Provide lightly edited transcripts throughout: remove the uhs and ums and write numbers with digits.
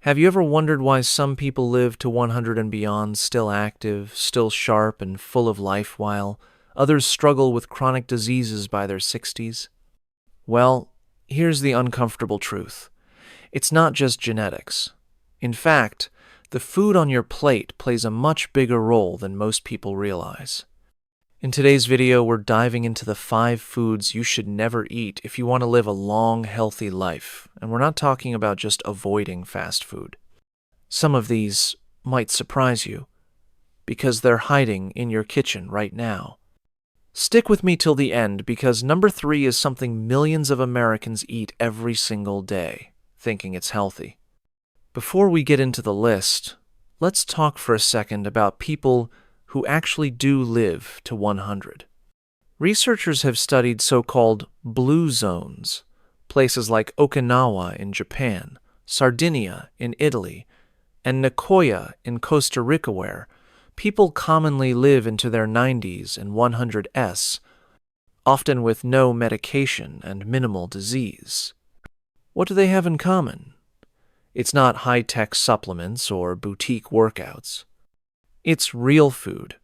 Have you ever wondered why some people live to 100 and beyond, still active, still sharp, and full of life, while others struggle with chronic diseases by their 60s? Well, here's the uncomfortable truth. It's not just genetics. In fact, the food on your plate plays a much bigger role than most people realize. In today's video, we're diving into the 5 foods you should never eat if you want to live a long, healthy life, and we're not talking about just avoiding fast food. Some of these might surprise you, because they're hiding in your kitchen right now. Stick with me till the end, because number 3 is something millions of Americans eat every single day, thinking it's healthy. Before we get into the list, let's talk for a second about people who actually do live to 100. Researchers have studied so-called blue zones, places like Okinawa in Japan, Sardinia in Italy, and Nicoya in Costa Rica, where people commonly live into their 90s and 100s, often with no medication and minimal disease. What do they have in common? It's not high-tech supplements or boutique workouts. It's real food,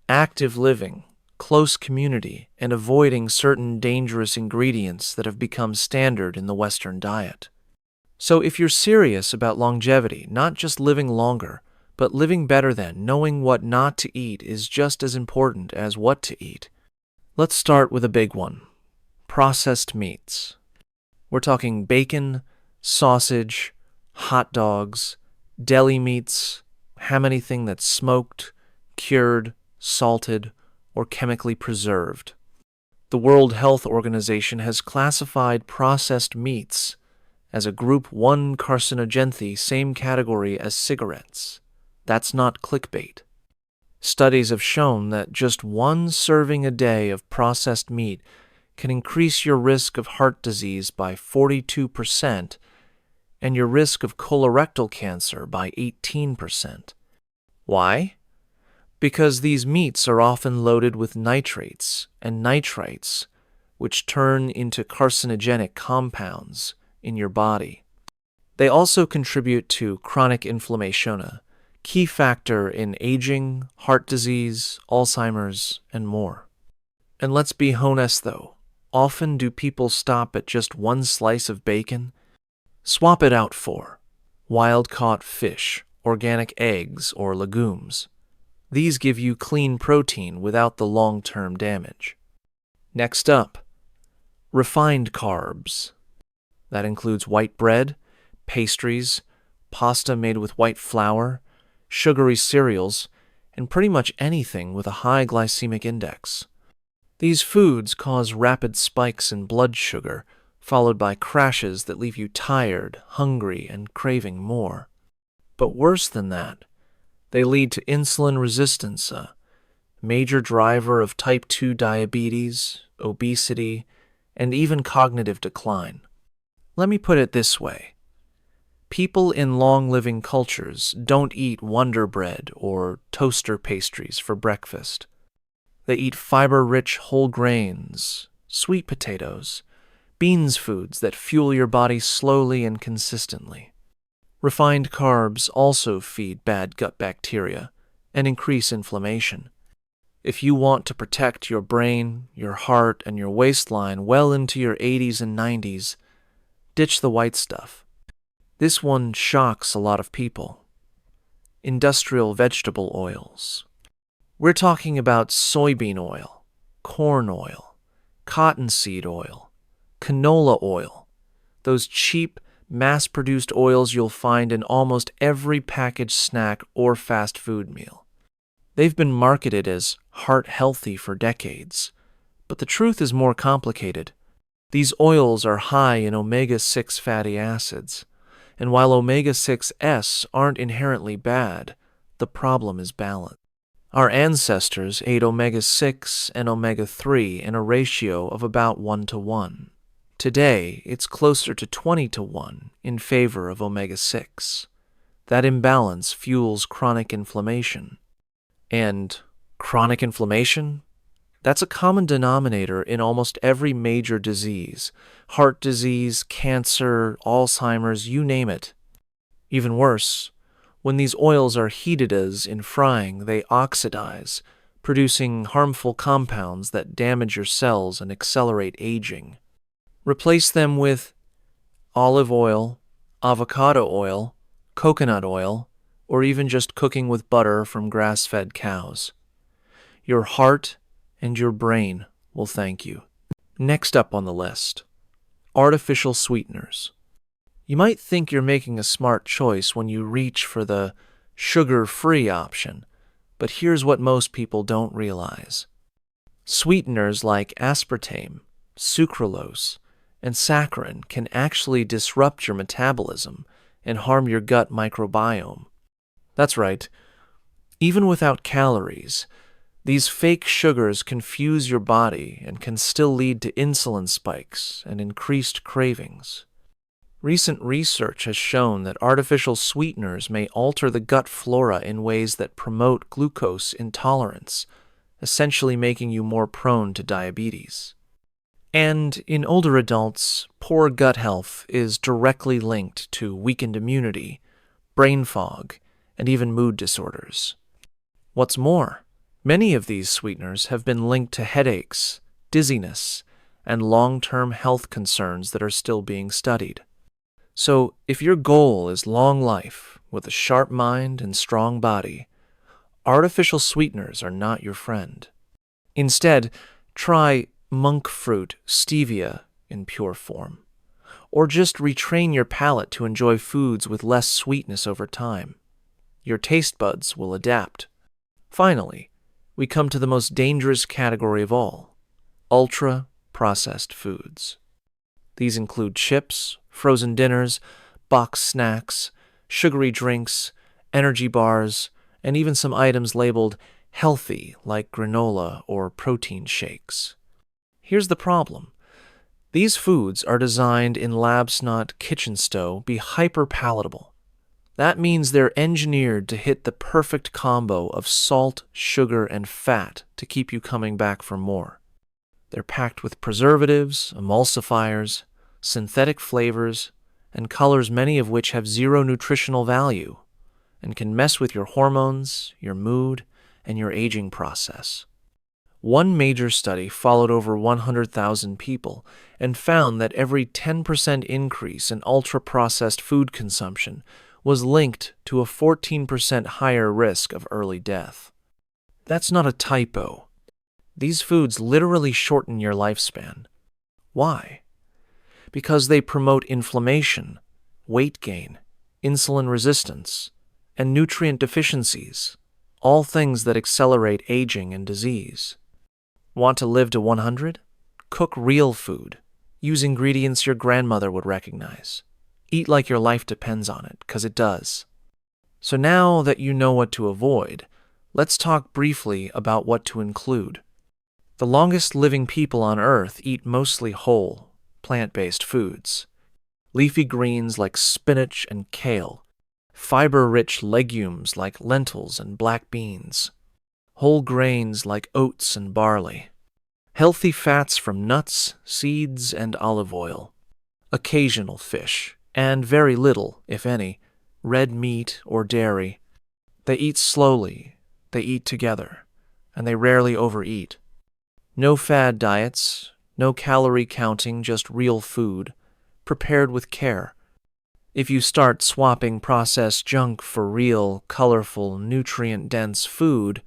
active living, close community, and avoiding certain dangerous ingredients that have become standard in the Western diet. So if you're serious about longevity, not just living longer, but living better than, knowing what not to eat is just as important as what to eat. Let's start with a big one: processed meats. We're talking bacon, sausage, hot dogs, deli meats, ham, anything that's smoked, cured, salted, or chemically preserved. The World Health Organization has classified processed meats as a Group 1 carcinogen, same category as cigarettes. That's not clickbait. Studies have shown that just one serving a day of processed meat can increase your risk of heart disease by 42%, and your risk of colorectal cancer by 18%. Why? Because these meats are often loaded with nitrates and nitrites, which turn into carcinogenic compounds in your body. They also contribute to chronic inflammation, a key factor in aging, heart disease, Alzheimer's, and more. And let's be honest though, often do people stop at just one slice of bacon? Swap it out for wild-caught fish, organic eggs, or legumes. These give you clean protein without the long-term damage. Next up, refined carbs. That includes white bread, pastries, pasta made with white flour, sugary cereals, and pretty much anything with a high glycemic index. These foods cause rapid spikes in blood sugar, followed by crashes that leave you tired, hungry, and craving more. But worse than that, they lead to insulin resistance, a major driver of type 2 diabetes, obesity, and even cognitive decline. Let me put it this way. People in long-living cultures don't eat Wonder Bread or toaster pastries for breakfast. They eat fiber-rich whole grains, sweet potatoes, beans, foods that fuel your body slowly and consistently. Refined carbs also feed bad gut bacteria and increase inflammation. If you want to protect your brain, your heart, and your waistline well into your 80s and 90s, ditch the white stuff. This one shocks a lot of people. Industrial vegetable oils. We're talking about soybean oil, corn oil, cottonseed oil, canola oil, those cheap, mass-produced oils you'll find in almost every packaged snack or fast food meal. They've been marketed as heart-healthy for decades, but the truth is more complicated. These oils are high in omega-6 fatty acids, and while omega-6s aren't inherently bad, the problem is balance. Our ancestors ate omega-6 and omega-3 in a ratio of about 1:1. Today, it's closer to 20:1 in favor of omega-6. That imbalance fuels chronic inflammation. And chronic inflammation? That's a common denominator in almost every major disease: heart disease, cancer, Alzheimer's, you name it. Even worse, when these oils are heated as in frying, they oxidize, producing harmful compounds that damage your cells and accelerate aging. Replace them with olive oil, avocado oil, coconut oil, or even just cooking with butter from grass-fed cows. Your heart and your brain will thank you. Next up on the list, artificial sweeteners. You might think you're making a smart choice when you reach for the sugar-free option, but here's what most people don't realize. Sweeteners like aspartame, sucralose, and saccharin can actually disrupt your metabolism and harm your gut microbiome. That's right. Even without calories, these fake sugars confuse your body and can still lead to insulin spikes and increased cravings. Recent research has shown that artificial sweeteners may alter the gut flora in ways that promote glucose intolerance, essentially making you more prone to diabetes. And in older adults, poor gut health is directly linked to weakened immunity, brain fog, and even mood disorders. What's more, many of these sweeteners have been linked to headaches, dizziness, and long-term health concerns that are still being studied. So, if your goal is long life with a sharp mind and strong body, artificial sweeteners are not your friend. Instead, try monk fruit stevia in pure form, or just retrain your palate to enjoy foods with less sweetness over time. Your taste buds will adapt. Finally, we come to the most dangerous category of all, ultra-processed foods. These include chips, frozen dinners, boxed snacks, sugary drinks, energy bars, and even some items labeled healthy like granola or protein shakes. Here's the problem. These foods are designed in labs, not kitchen stove, be hyper-palatable. That means they're engineered to hit the perfect combo of salt, sugar, and fat to keep you coming back for more. They're packed with preservatives, emulsifiers, synthetic flavors, and colors, many of which have zero nutritional value and can mess with your hormones, your mood, and your aging process. One major study followed over 100,000 people and found that every 10% increase in ultra-processed food consumption was linked to a 14% higher risk of early death. That's not a typo. These foods literally shorten your lifespan. Why? Because they promote inflammation, weight gain, insulin resistance, and nutrient deficiencies, all things that accelerate aging and disease. Want to live to 100? Cook real food. Use ingredients your grandmother would recognize. Eat like your life depends on it, 'cause it does. So now that you know what to avoid, let's talk briefly about what to include. The longest living people on Earth eat mostly whole, plant-based foods. Leafy greens like spinach and kale, fiber-rich legumes like lentils and black beans, whole grains like oats and barley, healthy fats from nuts, seeds, and olive oil, occasional fish, and very little, if any, red meat or dairy. They eat slowly, they eat together, and they rarely overeat. No fad diets, no calorie counting, just real food, prepared with care. If you start swapping processed junk for real, colorful, nutrient-dense food,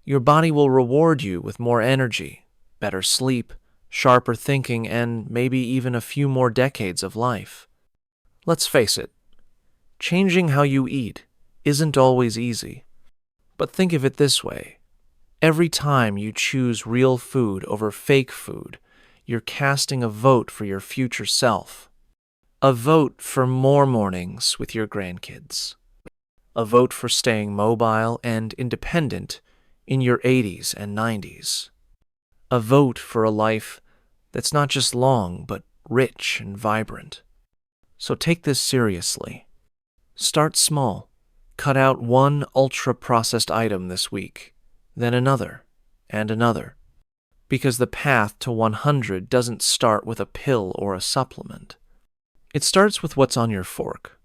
your body will reward you with more energy, better sleep, sharper thinking, and maybe even a few more decades of life. Let's face it, changing how you eat isn't always easy. But think of it this way. Every time you choose real food over fake food, you're casting a vote for your future self. A vote for more mornings with your grandkids. A vote for staying mobile and independent in your 80s and 90s. A vote for a life that's not just long, but rich and vibrant. So take this seriously. Start small. Cut out one ultra-processed item this week, then another, and another. Because the path to 100 doesn't start with a pill or a supplement. It starts with what's on your fork.